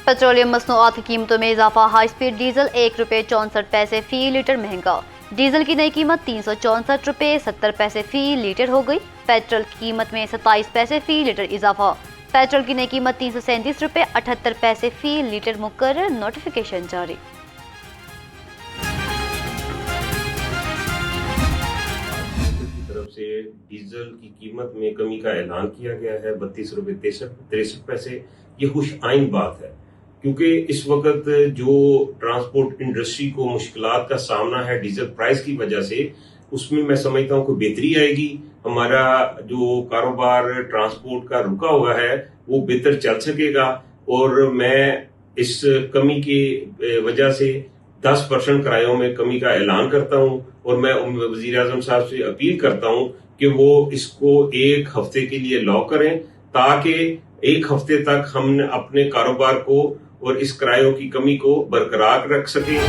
Petroleum मसनूआत की कीमतों में इजाफा। हाई स्पीड डीजल ₹1.64 फी लीटर महंगा। डीजल की नई कीमत ₹364.70 फी लीटर हो गई। पेट्रोल की कीमत में 27 पैसे फी लीटर इजाफा। पेट्रोल की नई कीमत ₹337.78 फी लीटर मुकर्रर। नोटिफिकेशन जारी। तरफ से डीजल की कीमत में कमी का ऐलान किया गया है ₹32.63। ये खुश आइन बात है, क्योंकि इस वक्त जो ट्रांसपोर्ट इंडस्ट्री को मुश्किलात का सामना है डीजल प्राइस की वजह से, उसमें मैं समझता हूँ कि बेहतरी आएगी। हमारा जो कारोबार ट्रांसपोर्ट का रुका हुआ है वो बेहतर चल सकेगा। और मैं इस कमी की वजह से 10% किरायों में कमी का ऐलान करता हूं, और मैं वजीर आजम साहब से अपील करता हूं कि वो इसको एक हफ्ते के लिए लॉक करें, ताकि एक हफ्ते तक हम अपने कारोबार को और इस किरायों की कमी को बरकरार रख सकें।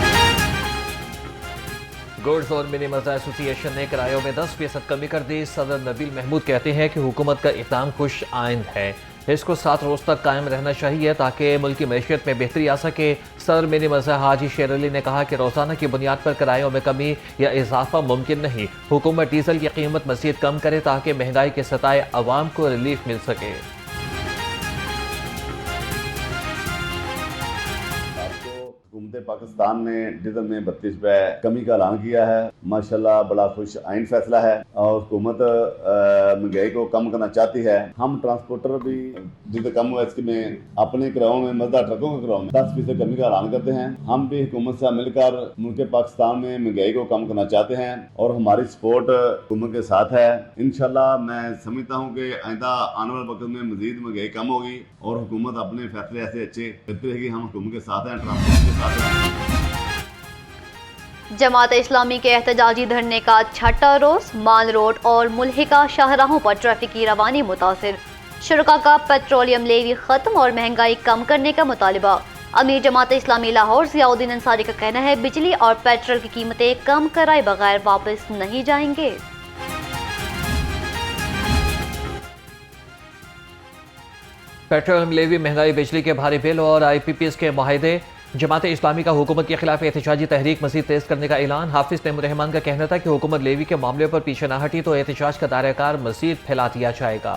गुड्स और मिनी मज़ा एसोसिएशन ने किरायों में 10% कमी कर दी। सदर नबील महमूद कहते हैं कि हुकूमत का इक़दाम खुश आइंद है, इसको 7 रोज तक कायम रहना चाहिए ताकि मुल्क की मैशियत में बेहतरी आ सके। सदर मिनी मज़ा हाजी शेर अली ने कहा कि रोजाना की बुनियाद पर किरायों में कमी या इजाफा मुमकिन नहीं। हुकूमत डीजल की कीमत मज़ीद कम करे ताकि महंगाई के सताए अवाम को रिलीफ मिल सके। हुकूमत पाकिस्तान ने डीजल में 32 रुपए कमी का ऐलान किया है। माशाल्लाह बड़ा खुश आइन फैसला है और हुकूमत महंगाई को कम करना चाहती है। हम ट्रांसपोर्टर भी डीजल कम हुआ इसके में अपने किरायों में मजदा ट्रकों के किरायों में 10% कमी का ऐलान करते हैं। हम भी हुकूमत से मिलकर मुल्क पाकिस्तान में महंगाई को कम करना चाहते हैं और हमारी सपोर्ट हुकूमत के साथ है। इंशाल्लाह मैं समझता हूँ कि आइंदा आने वाले वक्त में मजीद महंगाई कम होगी और हुकूमत अपने फैसले ऐसे अच्छे करती रहेगी। हम हुकूमत के साथ हैं, ट्रांसपोर्ट के साथ हैं। जमात इस्लामी के एहतजाजी धरने का छठा रोज। माल रोड और मुल्हिका शाहराहों पर ट्रैफिक की रवानी मुतासिर। शुरका का पेट्रोलियम लेवी खत्म और महंगाई कम करने का मुतालिबा। अमीर जमात इस्लामी लाहौर ज़ियाउद्दीन अंसारी का कहना है बिजली और पेट्रोल की कीमतें कम कराए बगैर वापस नहीं जाएंगे। पेट्रोलियम लेवी, महंगाई, बिजली के भारी बिल और IPPs के मुआहदे। जमात इस्लामी का हुकूमत के खिलाफ एहतजाजी तहरीक मजीद तेज करने का ऐलान। हाफिज तैमूर रहमान का कहना था कि हुकूमत लेवी के मामले पर पीछे न हटी तो एहतजाज का दायरा मजीद फैला दिया जाएगा।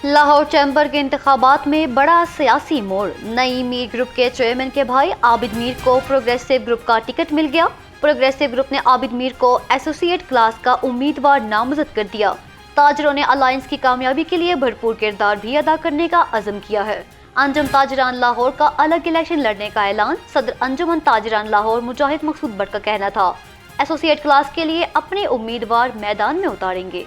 लाहौर चैम्बर के इंतखाबात में बड़ा सियासी मोड़। नई मीर ग्रुप के चेयरमैन के भाई आबिद मीर को प्रोग्रेसिव ग्रुप का टिकट मिल गया। प्रोग्रेसिव ग्रुप ने आबिद मीर को एसोसिएट क्लास का उम्मीदवार नामजद कर दिया। ताजरों ने अलायंस की कामयाबी के लिए भरपूर किरदार भी अदा करने का अज़म किया है। अंजुम ताजरान लाहौर का अलग इलेक्शन लड़ने का ऐलान। सदर अंजुमन ताजरान लाहौर मुजाहिद मकसूद भट्ट का कहना था एसोसिएट क्लास के लिए अपने उम्मीदवार मैदान में उतारेंगे।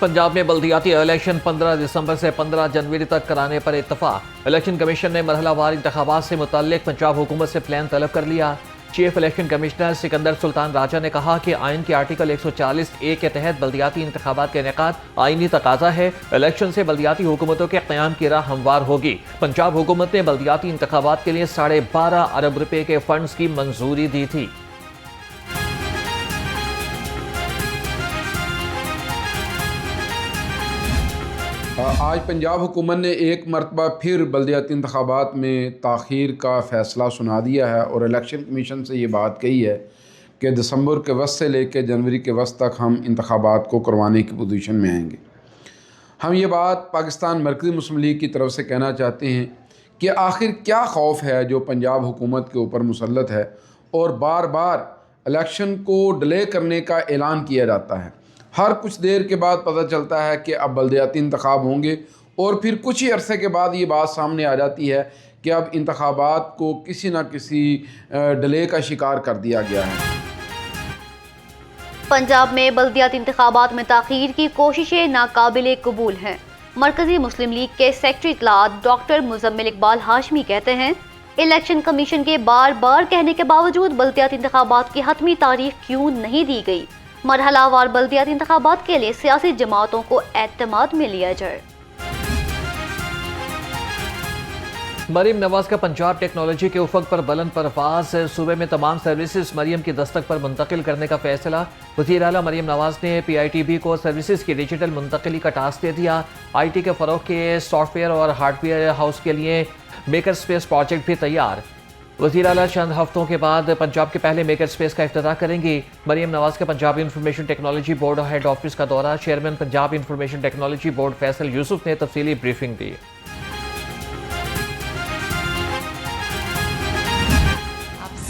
पंजाब में बल्दियाती इलेक्शन 15 दिसंबर से 15 जनवरी तक कराने पर इत्तफाक। इलेक्शन कमीशन ने मरहलावार इंतखाबात से मुताल्लिक पंजाब हुकूमत से प्लान तलब कर लिया। Chief election commissioner Sikandar Sultan Raja ने कहा कि आइन के आर्टिकल 140A के तहत बल्दियाती इंतखाबात का इनेकाद आइनी तकाजा है। इलेक्शन से बल्दियाती हुकूमतों के क़याम की राह हमवार होगी। पंजाब हुकूमत ने बल्दियाती इंतखाबात के लिए 12.5 अरब रुपए के फंड्स की मंजूरी दी थी। आज पंजाब हुकूमत ने एक मरतबा फिर बल्दियाती इंतखाबात में ताख़ीर का फ़ैसला सुना दिया है और इलेक्शन कमीशन से ये बात कही है कि दिसंबर के वस्त से लेकर जनवरी के वस्त तक हम इंतखाबात को करवाने की पोजीशन में आएंगे। हम ये बात पाकिस्तान मरकज़ी मुस्लिम लीग की तरफ से कहना चाहते हैं कि आखिर क्या खौफ है जो पंजाब हुकूमत के ऊपर मुसल्लत है और बार बार इलेक्शन को डिले करने का ऐलान किया जाता है। हर कुछ देर के बाद पता चलता है कि अब बल्दियाती इंतखाब होंगे और फिर कुछ ही अरसे के बाद ये बात सामने आ जाती है कि अब इंतखाबात को किसी न किसी डिले का शिकार कर दिया गया है। पंजाब में बल्दियाती इंतखाबात में ताख़ीर की कोशिशें नाकाबिले कबूल हैं। मरकज़ी मुस्लिम लीग के सेक्रेटरी इत्तलात डॉक्टर मुज़म्मिल इकबाल हाशमी कहते हैं इलेक्शन कमीशन के बार बार कहने के बावजूद बल्दियाती इंतखाबात की हतमी तारीख क्यों नहीं दी गई। मरहलावार बल्दियाती इंतखाबात के लिए सियासी जमातों को एतमाद में लिया जाए। मरीम नवाज का पंजाब टेक्नोलॉजी के उफक पर बुलंद परवाज, सूबे में तमाम सर्विसेज मरीम की दस्तक पर मुंतकिल करने का फैसला। वज़ीर आला मरीम नवाज ने PITB को सर्विसेज की डिजिटल मुंतकिली का टास्क दे दिया। IT के फ़रोग के सॉफ्टवेयर और हार्डवेयर हाउस के लिए मेकर स्पेस प्रोजेक्ट भी तैयार। वज़ीर आला चंद हफ्तों के बाद पंजाब के पहले मेकर स्पेस का इफ्तिताह करेंगी। मरीम नवाज का Punjab information technology board head office का दौरा, chairman Punjab information technology board Faisal Yusuf ने तफसीली ब्रीफिंग दी।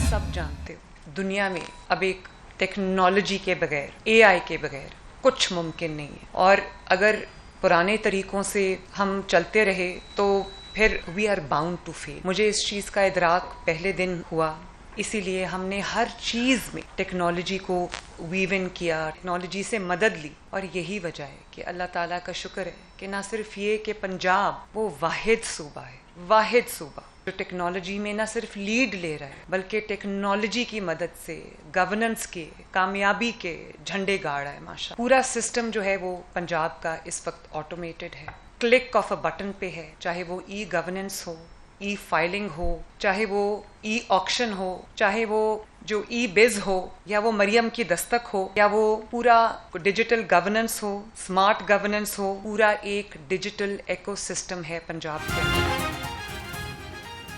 सब जानते हो दुनिया में अब एक टेक्नोलॉजी के बगैर, AI के बगैर कुछ मुमकिन नहीं है, और अगर पुराने तरीकों से हम चलते रहे तो फिर we are bound to fail. मुझे इस चीज़ का इदराक पहले दिन हुआ, इसीलिए हमने हर चीज़ में टेक्नोलॉजी को वीव इन किया, टेक्नोलॉजी से मदद ली। और यही वजह है कि अल्लाह ताला का शुक्र है कि ना सिर्फ ये कि पंजाब वो वाहिद सूबा है, वाहिद सूबा जो टेक्नोलॉजी में ना सिर्फ लीड ले रहा है, बल्कि टेक्नोलॉजी की मदद से गवर्नेंस के, कामयाबी के झंडे गाड़ रहा है। माशा पूरा सिस्टम जो है वो पंजाब का इस वक्त ऑटोमेटेड है, क्लिक ऑफ अ बटन पे है, चाहे वो गवर्नेंस हो, फाइलिंग हो, चाहे वो ऑक्शन हो, चाहे वो जो बिज हो, या वो मरियम की दस्तक हो, या वो पूरा डिजिटल गवर्नेंस हो, स्मार्ट गवर्नेंस हो, पूरा एक डिजिटल इकोसिस्टम है पंजाब के अंदर।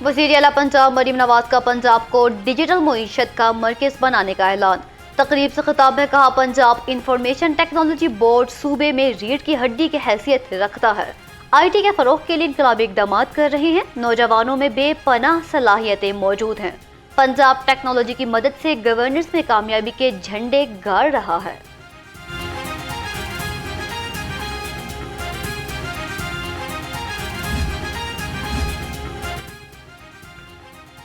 वज़ीर आला पंजाब मरीम नवाज का पंजाब को डिजिटल मईशत का मरकज़ बनाने का ऐलान। तकरीब से खिताब में कहा, पंजाब इंफॉर्मेशन टेक्नोलॉजी बोर्ड सूबे में रीढ़ की हड्डी की हैसियत रखता है। IT के फ़रोग़ के लिए इनकलाबी इक़दाम कर रहे हैं। नौजवानों में बेपनाह सलाहियतें मौजूद हैं। पंजाब टेक्नोलॉजी की मदद से गवर्नेंस में कामयाबी के झंडे गाड़ रहा है।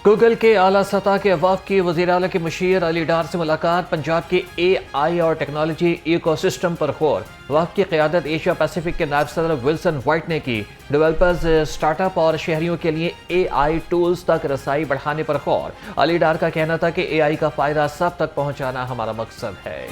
गूगल के आला सतह के वफ़द की वज़ीर आला के मुशीर अली डार से मुलाकात, पंजाब के AI और टेक्नोलॉजी इकोसिस्टम पर गौर। वफ़द की क़यादत एशिया पैसिफिक के नायब सदर विल्सन वाइट ने की। डेवलपर्स, स्टार्टअप और शहरियों के लिए AI टूल्स तक रसाई बढ़ाने पर गौर। अली डार का कहना था कि AI का फ़ायदा सब तक पहुँचाना हमारा मकसद है।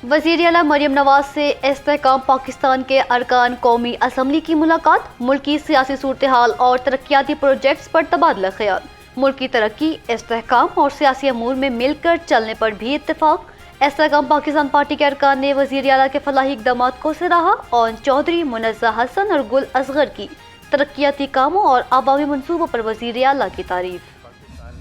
वज़ीर आला मरीम नवाज से इस्तेहकाम पाकिस्तान के अरकान कौमी असम्बली की मुलाकात, मुल्की सियासी सूरत हाल और तरक्याती प्रोजेक्ट्स पर तबादला ख्याल। मुल्की तरक्की, इस्तेहकाम और सियासी अमूर में मिलकर चलने पर भी इत्तेफाक। इस्तेहकाम पाकिस्तान पार्टी के अरकान ने वज़ीर आला के फलाही इक़दामात को सराहा और चौधरी मुनज़्ज़ा हसन और गुल असगर की तरक्याती कामों और आवामी मनसूबों पर वज़ीर आला की तारीफ।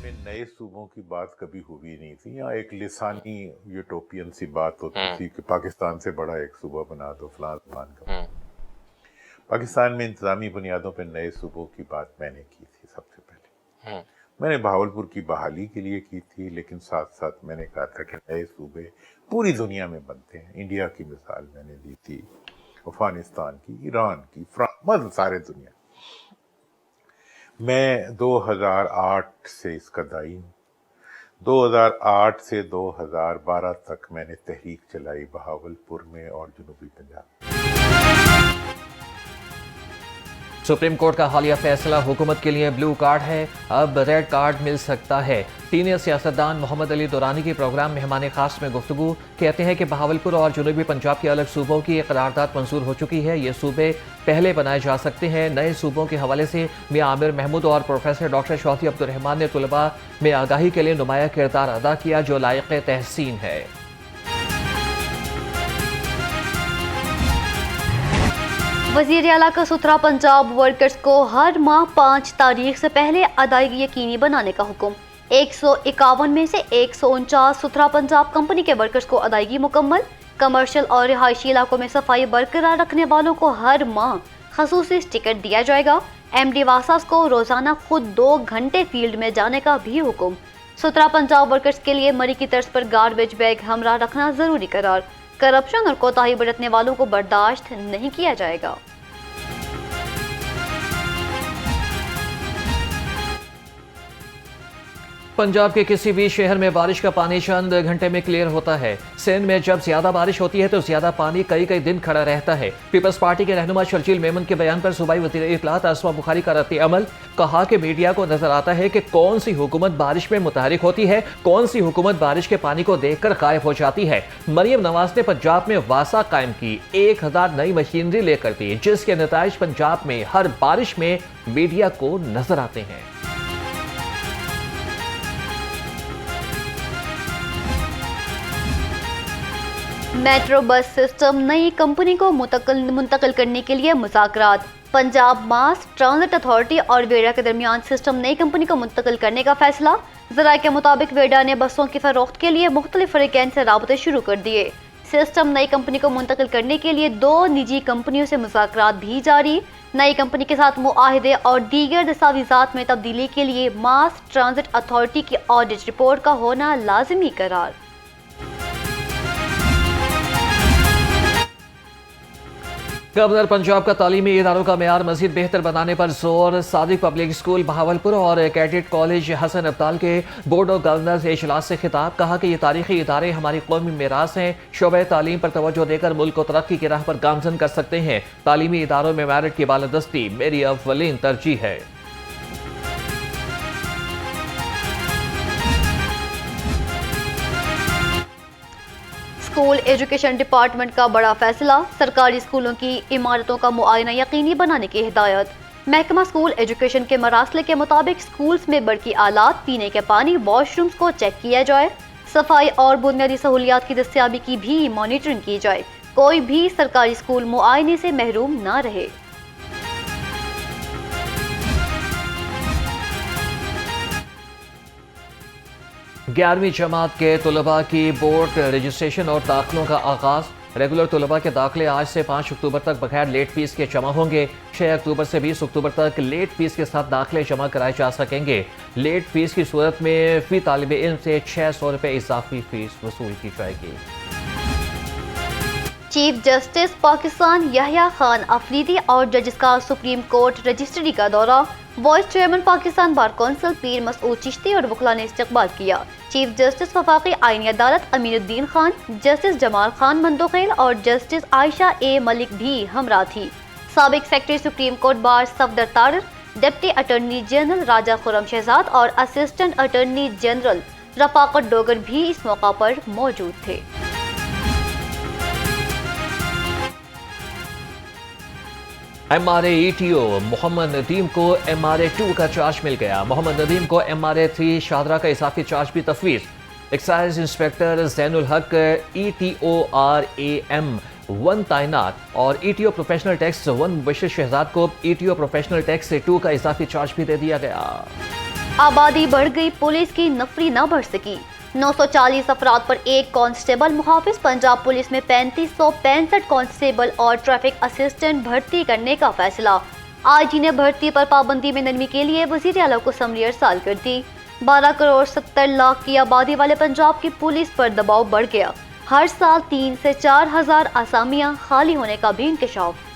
में नए सूबों की बात कभी हुई नहीं थी। यहाँ एक लिसानी यूटोपियन सी बात होती थी कि पाकिस्तान से बड़ा एक सूबा बना दो फलां का। पाकिस्तान में इंतजामी बुनियादों पर नए सूबों की बात मैंने की थी सबसे पहले। मैंने बहावलपुर की बहाली के लिए की थी, लेकिन साथ साथ मैंने कहा था कि नए सूबे पूरी दुनिया में बनते हैं। इंडिया की मिसाल मैंने दी थी, अफगानिस्तान की, ईरान की, मतलब सारे दुनिया। मैं 2008 से इसका दाई हूँ। 2008 से 2012 तक मैंने तहरीक चलाई बहावलपुर में और जनूबी पंजाब। सुप्रीम कोर्ट का हालिया फैसला हुकूमत के लिए ब्लू कार्ड है, अब रेड कार्ड मिल सकता है। सीनियर सियासतदान मोहम्मद अली दुरानी की प्रोग्राम मेहमान खास में गुफ्तगू, कहते हैं कि बहावलपुर और जनूबी पंजाब के अलग सूबों की करारदाद मंजूर हो चुकी है। ये सूबे पहले बनाए जा सकते हैं। नए सूबों के हवाले से मियां आमिर महमूद और प्रोफेसर डॉक्टर शौती अब्दुर्रहमान ने तुलबा में आगाही के लिए नुमाया किरदार अदा किया, जो लायक तहसीन है। वज़ीर आला का सुथरा पंजाब वर्कर्स को हर माह 5 तारीख से पहले अदायगी यकीनी बनाने का हुक्म। 151 में से 149 सुथरा पंजाब कंपनी के वर्कर्स को अदायगी मुकम्मल। कमर्शियल और रिहायशी इलाकों में सफाई बरकरार रखने वालों को हर माह खसूसी टिकट दिया जाएगा। MD वासास को रोजाना खुद 2 घंटे फील्ड में जाने का भी हुक्म। सुथरा पंजाब वर्कर्स के लिए मरी की तर्ज पर गार्बेज बैग हमरा रखना जरूरी करार। करप्शन और कोताही बरतने वालों को बर्दाश्त नहीं किया जाएगा। पंजाब के किसी भी शहर में बारिश का पानी चंद घंटे में क्लियर होता है। सिंध में जब ज्यादा बारिश होती है तो ज्यादा पानी कई कई दिन खड़ा रहता है। पीपल्स पार्टी के रहनुमा शर्जील मेमन के बयान पर सूबाई वज़ीर इत्तलात आसमा बुखारी का रद्द अमल। कहा कि मीडिया को नजर आता है कि कौन सी हुकूमत बारिश में मुतहरिक होती है, कौन सी हुकूमत बारिश के पानी को देखकर गायब हो जाती है। मरियम नवाज ने पंजाब में वासा कायम की, 1000 नई मशीनरी लेकर दी, जिसके नताइज पंजाब में हर बारिश में मीडिया को नजर आते हैं। मेट्रो बस सिस्टम नई कंपनी को मुंतकिल करने के लिए मुज़ाकरात। पंजाब मास ट्रांजिट अथॉरिटी और वेडा के दरमियान सिस्टम नई कंपनी को मुंतकिल करने का फैसला। ज़राए के मुताबिक वेडा ने बसों की फरोख्त के लिए मुख्तलिफ फरीकैन से राबते शुरू कर दिए। सिस्टम नई कंपनी को मुंतकिल करने के लिए 2 निजी कंपनियों से मुज़ाकरात भी जारी। नई कंपनी के साथ मुआहदे और दीगर दस्तावेज़ात में तब्दीली के लिए मास ट्रांजिट अथॉरिटी की ऑडिट रिपोर्ट का होना लाजिमी करार। गवर्नर पंजाब का तालीमी इदारों का मेयार मजीद बेहतर बनाने पर जोर। सादिक पब्लिक स्कूल बहावलपुर और कैडेट कॉलेज हसन अब्दाल के बोर्ड ऑफ गवर्नर्स इजलास से खिताब। कहा कि ये तारीखी इदारे हमारी कौमी मेरास हैं। शोबे तालीम पर तवज्जो देकर मुल्क को तरक्की की राह पर गामजन कर सकते हैं। तालीमी इदारों में मेरिट की बालादस्ती मेरी अव्वलीन तरजीह है। स्कूल एजुकेशन डिपार्टमेंट का बड़ा फैसला। सरकारी स्कूलों की इमारतों का मुआयना यकीनी बनाने की हिदायत। महकमा स्कूल एजुकेशन के मरासले के मुताबिक स्कूल्स में बरकी आलात, पीने के पानी, वॉशरूम्स को चेक किया जाए। सफाई और बुनियादी सहूलियात की दस्तयाबी की भी मॉनिटरिंग की जाए। कोई भी सरकारी स्कूल मुआयने से महरूम ना रहे। ग्यारहवीं जमात के तलबा की बोर्ड रजिस्ट्रेशन और दाखिलों का आगाज। रेगुलर तलबा के दाखिले आज से 5 अक्टूबर तक बगैर लेट फीस के जमा होंगे। 6 अक्टूबर से 20 अक्टूबर तक लेट फीस के साथ दाखिले जमा कराए जा सकेंगे। लेट फीस की सूरत में फी तालिब इल्म से 600 रुपये इजाफी फीस वसूल की जाएगी। चीफ जस्टिस पाकिस्तान याह्या खान अफरीदी और जजेस का सुप्रीम कोर्ट रजिस्ट्री का दौरा। Vice chairman Pakistan bar council पीर मसूद चिश्ती और वकला ने इस्तकबाल किया। चीफ जस्टिस वफाकी आईनी अदालत अमीनुद्दीन खान, जस्टिस जमाल खान मंदोखेल और जस्टिस आयशा ए मलिक भी हमरा थी। साबिक secretary supreme court bar Safdar Tariq, deputy attorney general Raja Khurram Shahzad और assistant attorney general Rafaqat Dogar भी इस मौका पर मौजूद थे। MRA-ETO मोहम्मद नदीम को MRA-2 का चार्ज मिल गया। मोहम्मद नदीम को MRA-3 शाहदरा का इजाफी चार्ज भी तफवीज़। एक्साइज इंस्पेक्टर जैनुल हक ETO RAM-1 तैनात और ETO professional tax 1 Mubashir Shahzad को ETO प्रोफेशनल टैक्स 2 का इजाफी चार्ज भी दे दिया गया। आबादी बढ़ गई, पुलिस की नफरी न बढ़ सकी। 940 अफराद पर 1 कांस्टेबल मुहाफिज। पंजाब पुलिस में 3565 कांस्टेबल और ट्रैफिक असिस्टेंट भर्ती करने का फैसला। IG ने भर्ती पर पाबंदी में नरमी के लिए वजीर आला को समरी अरसाल कर दी। 12 करोड़ 70 लाख की आबादी वाले पंजाब की पुलिस पर दबाव बढ़ गया। हर साल 3 से 4 हजार आसामियां खाली होने का भी इंकशाफ।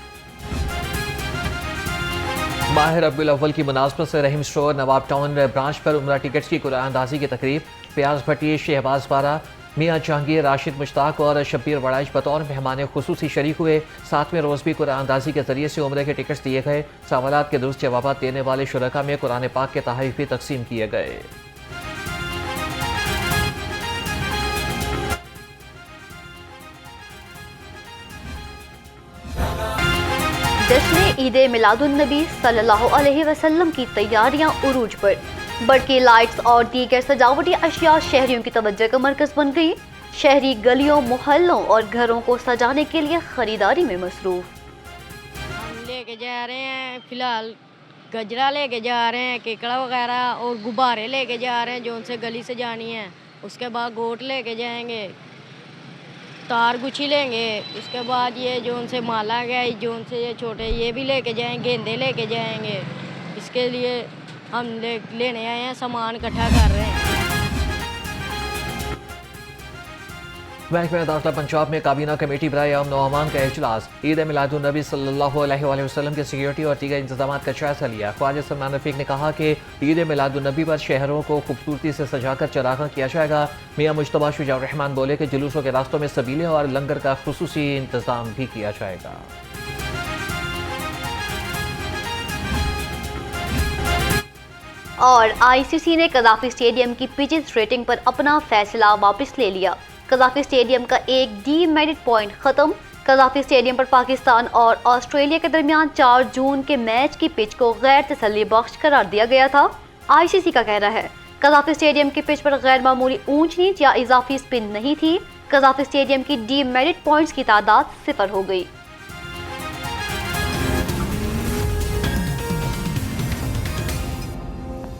माह रबीउल अव्वल की मुनासबत से रहीम स्टोर नवाब टाउन ब्रांच पर उम्रा टिकट्स की कुरान अंदाजी की तकरीब। प्याज भट्टी, शहबाज बारा, मियाँ जहांगीर, राशिद मुश्ताक और शब्बीर वड़ाइश बतौर मेहमान खुसूसी शरीक हुए। 7वें रोज़ भी कुरान अंदाजी के जरिए से उम्रे के टिकट्स दिए गए। सवालात के दुरुस्त जवाब देने वाले शुरका में कुरान पाक के तहफ़ भी तकसीम किए गए। जश्न ईद मिलादुन्नबी सल्लल्लाहु अलैहि वसल्लम की तैयारियां उरूज पर। बड़की लाइट्स और दीगर सजावटी अशिया शहरियों की तवज्जो का मरकज बन गई। शहरी गलियों, मोहल्लों और घरों को सजाने के लिए खरीदारी में मसरूफ। हम लेके जा रहे हैं, फिलहाल गजरा लेके जा रहे हैं, केकड़ा वगैरह और गुब्बारे लेके जा रहे हैं जो उनसे गली से जानी है। उसके बाद गोट लेके जाएंगे, तार गुच्छी लेंगे। उसके बाद ये जो उनसे माला गया, जो उनसे ये छोटे ये भी लेके जाएंगे, गेंदे लेके जाएंगे। इसके लिए हम लेने आए हैं, सामान इकट्ठा कर रहे हैं। محکمہ داخلہ پنجاب میں کابینہ کمیٹی برائے امن و امان کا اجلاس عید میلاد النبی صلی اللہ علیہ وآلہ وسلم کی سیکیورٹی اور دیگر انتظامات کا جائزہ لیا۔ خواجہ سلمان رفیق نے کہا کہ عید میلاد النبی پر شہروں کو خوبصورتی سے سجا کر چراغاں کیا جائے گا۔ میاں مجتبیٰ شجاع الرحمان بولے کہ جلوسوں کے راستوں میں سبیلے اور لنگر کا خصوصی انتظام بھی کیا جائے گا۔ اور آئی سی سی نے قذافی اسٹیڈیم کی پچز ریٹنگ پر اپنا فیصلہ واپس لے لیا۔ قذافی اسٹیڈیم کا ایک ڈی میرٹ پوائنٹ ختم۔ قذافی اسٹیڈیم پر پاکستان اور آسٹریلیا کے درمیان 4 جون کے میچ کی پچ کو غیر تسلی بخش قرار دیا گیا تھا۔ آئی سی سی کا کہنا ہے قذافی اسٹیڈیم کی پچ پر غیر معمولی اونچ نیچ یا اضافی سپن نہیں تھی۔ قذافی اسٹیڈیم کی ڈی میرٹ پوائنٹس کی تعداد 0 ہو گئی۔